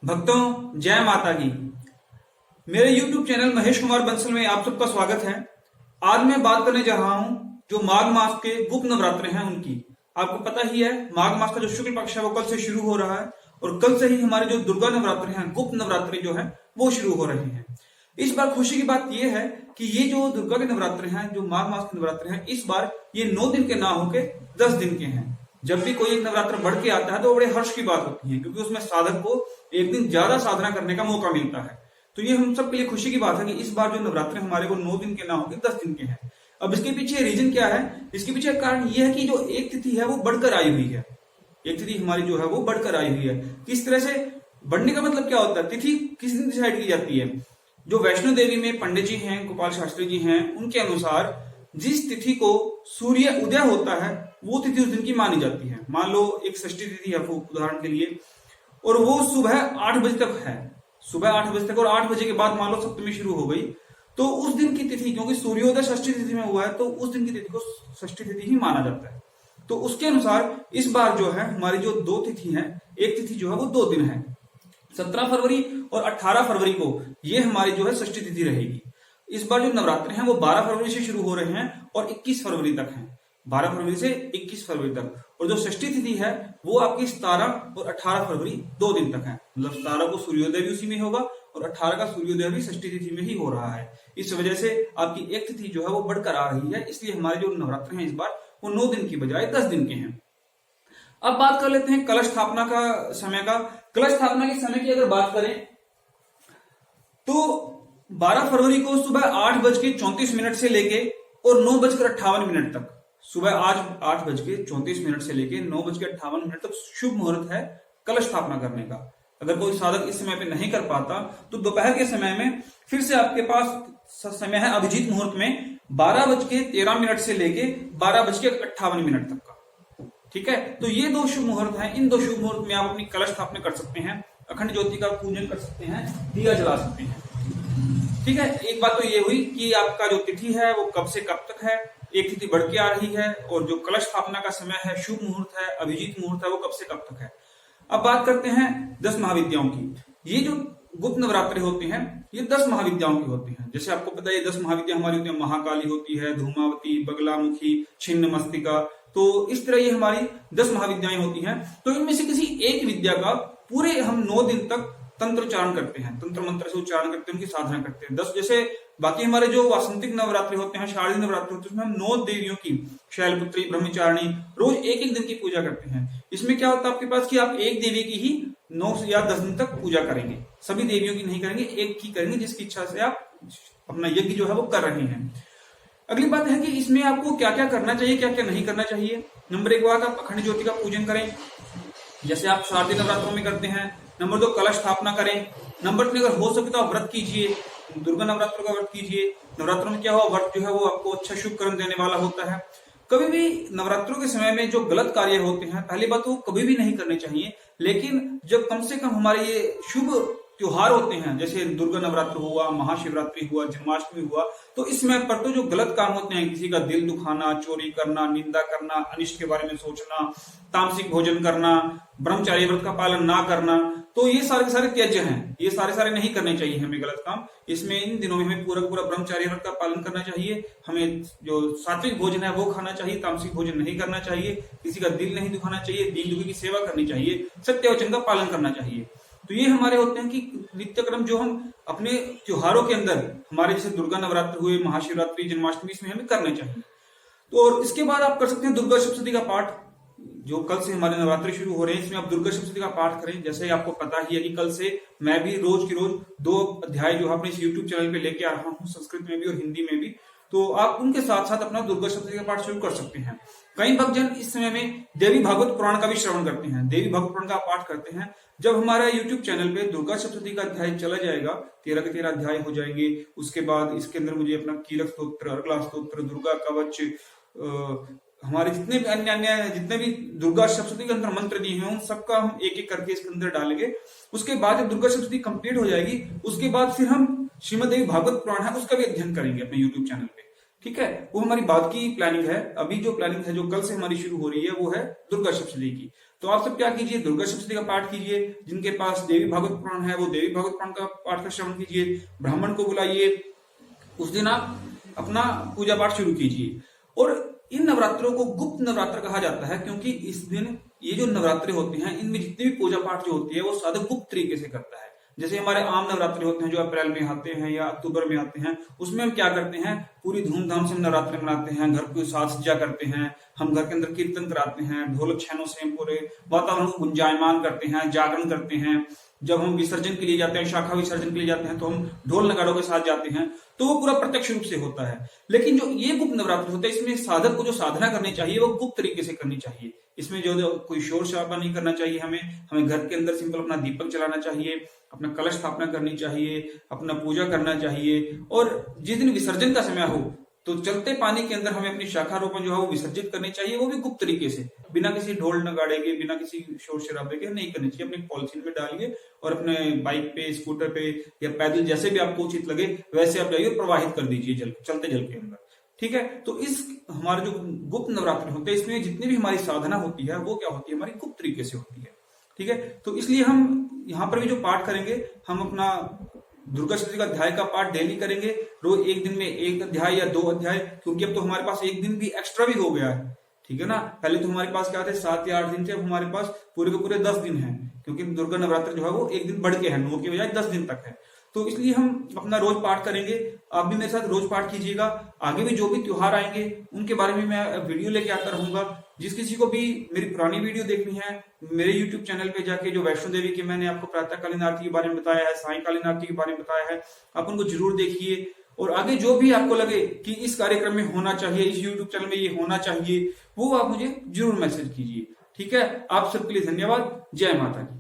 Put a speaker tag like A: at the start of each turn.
A: भक्तों जय माता की। मेरे YouTube चैनल महेश कुमार बंसल में आप सबका स्वागत है। आज मैं बात करने जा रहा हूं जो माघ मास के गुप्त नवरात्र हैं उनकी। आपको पता ही है माघ मास का जो शुक्ल पक्ष है वो कल से शुरू हो रहा है और कल से ही हमारे जो दुर्गा नवरात्र हैं, गुप्त नवरात्र जो है वो शुरू हो रहे हैं। इस बार खुशी की बात यह है कि ये जो दुर्गा के नवरात्र हैं, जो माघ मास के नवरात्र हैं, इस बार ये 9 दिन के ना होके 10 दिन के हैं। जब भी कोई एक नवरात्र बढ़ के आता है तो बड़े हर्ष की बात होती है, क्योंकि उसमें साधक को एक दिन ज्यादा साधना करने का मौका मिलता है। तो ये हम सबके लिए खुशी की बात है कि इस बार जो नवरात्र हमारे वो 9 दिन के ना होकर 10 दिन के हैं। अब इसके पीछे रीजन क्या है? इसके पीछे कारण ये है कि जो एक तिथि है वो बढ़कर आई हुई है। एक तिथि हमारी जो है वो बढ़कर आई हुई है। किस तरह से बढ़ने का मतलब क्या होता है? तिथि किस दिन डिसाइड की जाती है? जो वैष्णो देवी में पंडित जी हैं, गोपाल शास्त्री जी हैं, उनके अनुसार जिस तिथि को सूर्य उदय होता है वो तिथि उस दिन की मानी जाती है। मान लो एक षष्ठी तिथि है उदाहरण के लिए, और वो सुबह 8 बजे तक है। सुबह 8 बजे तक और 8 बजे के बाद मान लो सप्तमी शुरू हो गई, तो उस दिन की तिथि, क्योंकि सूर्योदय षष्ठी तिथि में हुआ है, तो उस दिन की तिथि को षष्ठी तिथि ही माना जाता है। तो उसके अनुसार इस बार जो है हमारी जो 2 तिथि है, एक तिथि जो है वो 2 दिन है। 17 फरवरी और 18 फरवरी को ये हमारी जो है षष्ठी तिथि रहेगी। इस बार जो नवरात्र हैं वो 12 फरवरी से शुरू हो रहे हैं और 21 फरवरी तक हैं। 12 फरवरी से 21 फरवरी तक। और जो षष्ठी तिथि है वो आपकी 17 और 18 फरवरी 2 दिन तक है। मतलब 17 को सूर्योदय भी उसी में होगा और 18 का सूर्योदय भी षष्ठी तिथि में ही हो रहा है। इस वजह से आपकी एक तिथि जो है वो बढ़कर आ रही है। इसलिए हमारे जो नवरात्र हैं इस बार वो 9 दिन की बजाय 10 दिन के हैं। अब बात कर लेते हैं कलश स्थापना का समय का। कलश स्थापना के समय की अगर बात करें तो 12 फरवरी को सुबह 8:34 से लेके और 9:58 तक, सुबह आज 8:34 से लेके 9:58 तक शुभ मुहूर्त है कलश स्थापना करने का। अगर कोई साधक इस समय पे नहीं कर पाता तो दोपहर के समय में फिर से आपके पास समय है अभिजीत मुहूर्त में 12:13 से लेके 12:58 तक का। ठीक है, तो ये 2 शुभ मुहूर्त हैं। इन 2 शुभ मुहूर्त में आप अपनी कलश स्थापना कर सकते हैं, अखंड ज्योति का पूजन कर सकते हैं, दिया जला सकते हैं। ठीक है, एक बात तो ये हुई कि आपका जो तिथि है वो कब से कब तक है, एक तिथि बढ़ के आ रही है, और जो कलश स्थापना का समय है, शुभ मुहूर्त है, अभिजीत मुहूर्त है, वो कब से कब तक है। अब बात करते हैं 10 महाविद्याओं की। ये जो गुप्त नवरात्रे होते हैं ये 10 महाविद्याओं की होती हैं। जैसे आपको पता है 10 महाविद्या हमारी होती है, महाकाली होती है, धूमावती, बगलामुखी, छिन्न मस्तिका। तो इस तरह ये हमारी 10 महाविद्याएं होती हैं। तो इनमें से किसी एक विद्या का पूरे हम 9 दिन तक तंत्र उच्चारण करते हैं, तंत्र मंत्र से उच्चारण करते हैं, उनकी साधना करते हैं। 10 जैसे बाकी हमारे जो वासंतिक नवरात्रि होते हैं, शारदीय नवरात्रि होते हैं, उसमें हम 9 देवियों की, शैलपुत्री, ब्रह्मचारिणी, रोज एक दिन की पूजा करते हैं। इसमें क्या होता है आपके पास कि आप एक देवी की ही 9 या 10 दिन तक पूजा करेंगे। सभी देवियों की नहीं करेंगे, एक की करेंगे जिसकी इच्छा से आप अपना यज्ञ जो है वो कर रहे हैं। अगली बात है कि इसमें आपको क्या क्या करना चाहिए, क्या क्या नहीं करना चाहिए। नंबर 1 बात, आप अखंड ज्योति का पूजन करें जैसे आप शारदीय नवरात्रों में करते हैं। नंबर 2, कलश स्थापना करें। नंबर 3, अगर हो सके तो आप व्रत कीजिए, दुर्गा नवरात्रों का व्रत कीजिए। नवरात्रों में क्या हुआ, व्रत जो है वो आपको अच्छा शुभ कर्म देने वाला होता है। कभी भी नवरात्रों के समय में जो गलत कार्य होते हैं, पहली बात वो कभी भी नहीं करने चाहिए। लेकिन जब कम से कम हमारे ये शुभ त्योहार होते हैं, जैसे दुर्गा नवरात्र हुआ, महाशिवरात्रि हुआ, जन्माष्टमी हुआ, तो इस समय पर तो जो गलत काम होते हैं, किसी का दिल दुखाना, चोरी करना, निंदा करना, अनिष्ट के बारे में सोचना, तामसिक भोजन करना, ब्रह्मचार्य व्रत का पालन ना करना, तो ये सारे सारे त्याज्य हैं। ये सारे नहीं करने चाहिए हमें गलत काम। इसमें इन दिनों में हमें पूरा ब्रह्मचार्य व्रत का पालन करना चाहिए। हमें जो सात्विक भोजन है वो खाना चाहिए, तामसिक भोजन नहीं करना चाहिए, किसी का दिल नहीं दुखाना चाहिए, दीन दुखी की सेवा करनी चाहिए, सत्य वचन का पालन करना चाहिए। तो ये हमारे होते हैं कि नित्य क्रम जो हम अपने त्योहारों के अंदर, हमारे जैसे दुर्गा नवरात्र हुए, महाशिवरात्रि, जन्माष्टमी, इसमें हमें करने चाहिए। तो और इसके बाद आप कर सकते हैं दुर्गा सप्तशती का पाठ। जो कल से हमारे नवरात्रि शुरू हो रहे हैं, इसमें आप दुर्गा सप्तशती का पाठ करें। जैसे आपको पता ही है कि कल से मैं भी रोज की रोज 2 अध्याय जो अपने इस यूट्यूब चैनल पे लेके आ रहा हूँ, संस्कृत में भी और हिंदी में भी। तो आप उनके साथ साथ अपना दुर्गा सप्तशती का पाठ शुरू कर सकते हैं। कई भक्तजन इस समय में देवी भागवत पुराण का भी श्रवण करते हैं, देवी भागवत पुराण का पाठ करते हैं। जब हमारा यूट्यूब चैनल पे दुर्गा सप्तशती का अध्याय चला जाएगा, 13 के 13 अध्याय हो जाएंगे। उसके बाद इसके अंदर मुझे अपना कीलक स्तोत्र, अर्गला स्तोत्र, दुर्गा कवच, हमारे जितने भी अन्य जितने भी दुर्गा सप्तशती के अंदर मंत्र दिए हैं, उन सबका हम एक एक करके इसके अंदर डालेंगे। उसके बाद जब दुर्गा सप्तशती कंप्लीट हो जाएगी, उसके बाद फिर हम श्रीमद देवी भागवत पुराण है उसका भी अध्ययन करेंगे अपने यूट्यूब चैनल पे। ठीक है, वो हमारी बाद की प्लानिंग है। अभी जो प्लानिंग है जो कल से हमारी शुरू हो रही है वो है दुर्गा सप्तशती की। तो आप सब क्या कीजिए, दुर्गा सप्तशती का पाठ कीजिए। जिनके पास देवी भागवत पुराण है वो देवी भागवत पुराण का पाठ का श्रवण कीजिए। ब्राह्मण को बुलाइए, उस दिन आप अपना पूजा पाठ शुरू कीजिए। और इन नवरात्रों को गुप्त नवरात्र कहा जाता है, क्योंकि इस दिन ये जो नवरात्रे होते हैं इनमें जितनी भी पूजा पाठ जो होती है वो साधक गुप्त तरीके से करता है। जैसे हमारे आम नवरात्रे होते हैं जो अप्रैल में आते हैं या अक्टूबर में आते हैं, उसमें हम क्या करते हैं, पूरी धूमधाम से हम नवरात्रे मनाते हैं, घर को साज सज्जा करते हैं, हम घर के अंदर कीर्तन कराते हैं, ढोलक छेनों से हम पूरे वातावरण को गुंजायमान करते हैं, जागरण करते हैं। जब हम विसर्जन के लिए जाते हैं, शाखा विसर्जन के लिए जाते हैं, तो हम ढोल नगाड़ों के साथ जाते हैं, तो वो पूरा प्रत्यक्ष रूप से होता है। लेकिन जो ये गुप्त नवरात्र होते हैं, इसमें साधक को जो साधना करनी चाहिए वो गुप्त तरीके से करनी चाहिए। इसमें जो कोई शोर शराबा नहीं करना चाहिए, हमें घर के अंदर सिंपल अपना दीपक जलाना चाहिए, अपना कलश स्थापना करनी चाहिए, अपना पूजा करना चाहिए। और जिस दिन विसर्जन का समय हो तो चलते पानी के अंदर हमें अपनी शाखा रोपण जो है वो विसर्जित करनी चाहिए, वो भी गुप्त तरीके से, बिना किसी ढोल नगाड़े के, बिना किसी शोर शराबे के नहीं करनी चाहिए। अपनी पॉलिथीन में डालिए और अपने बाइक पे, स्कूटर पे या पैदल जैसे भी आपको उचित लगे वैसे आप जाइए, प्रवाहित कर दीजिए जल, चलते जल के अंदर। ठीक है, तो इस हमारे जो गुप्त नवरात्र होते हैं इसमें जितनी भी हमारी साधना होती है वो क्या होती है, हमारी गुप्त तरीके से होती है। ठीक है, तो इसलिए हम यहाँ पर भी जो पाठ करेंगे, हम अपना दुर्गा सप्तशती का अध्याय का पाठ डेली करेंगे, रोज एक दिन में एक अध्याय या 2 अध्याय, क्योंकि अब तो हमारे पास एक दिन भी एक्स्ट्रा भी हो गया है। ठीक है ना, पहले तो हमारे पास क्या थे, 7 या 8 दिन थे, अब हमारे पास पूरे के पूरे 10 दिन है, क्योंकि दुर्गा नवरात्र जो है वो एक दिन बढ़ के है, 9 के बजाय 10 दिन तक है। तो इसलिए हम अपना रोज पाठ करेंगे। आप भी मेरे साथ रोज पाठ कीजिएगा। आगे भी जो भी त्योहार आएंगे उनके बारे में मैं वीडियो लेके आता रहूंगा। जिस किसी को भी मेरी पुरानी वीडियो देखनी है, मेरे YouTube चैनल पे जाके जो वैष्णो देवी की मैंने आपको प्रातःकालीन आरती के बारे में बताया है, सायंकालीन आरती के बारे में बताया है, आप उनको जरूर देखिए। और आगे जो भी आपको लगे कि इस कार्यक्रम में होना चाहिए, इस YouTube चैनल में ये होना चाहिए, वो आप मुझे जरूर मैसेज कीजिए। ठीक है, आप सबके लिए धन्यवाद। जय माता की।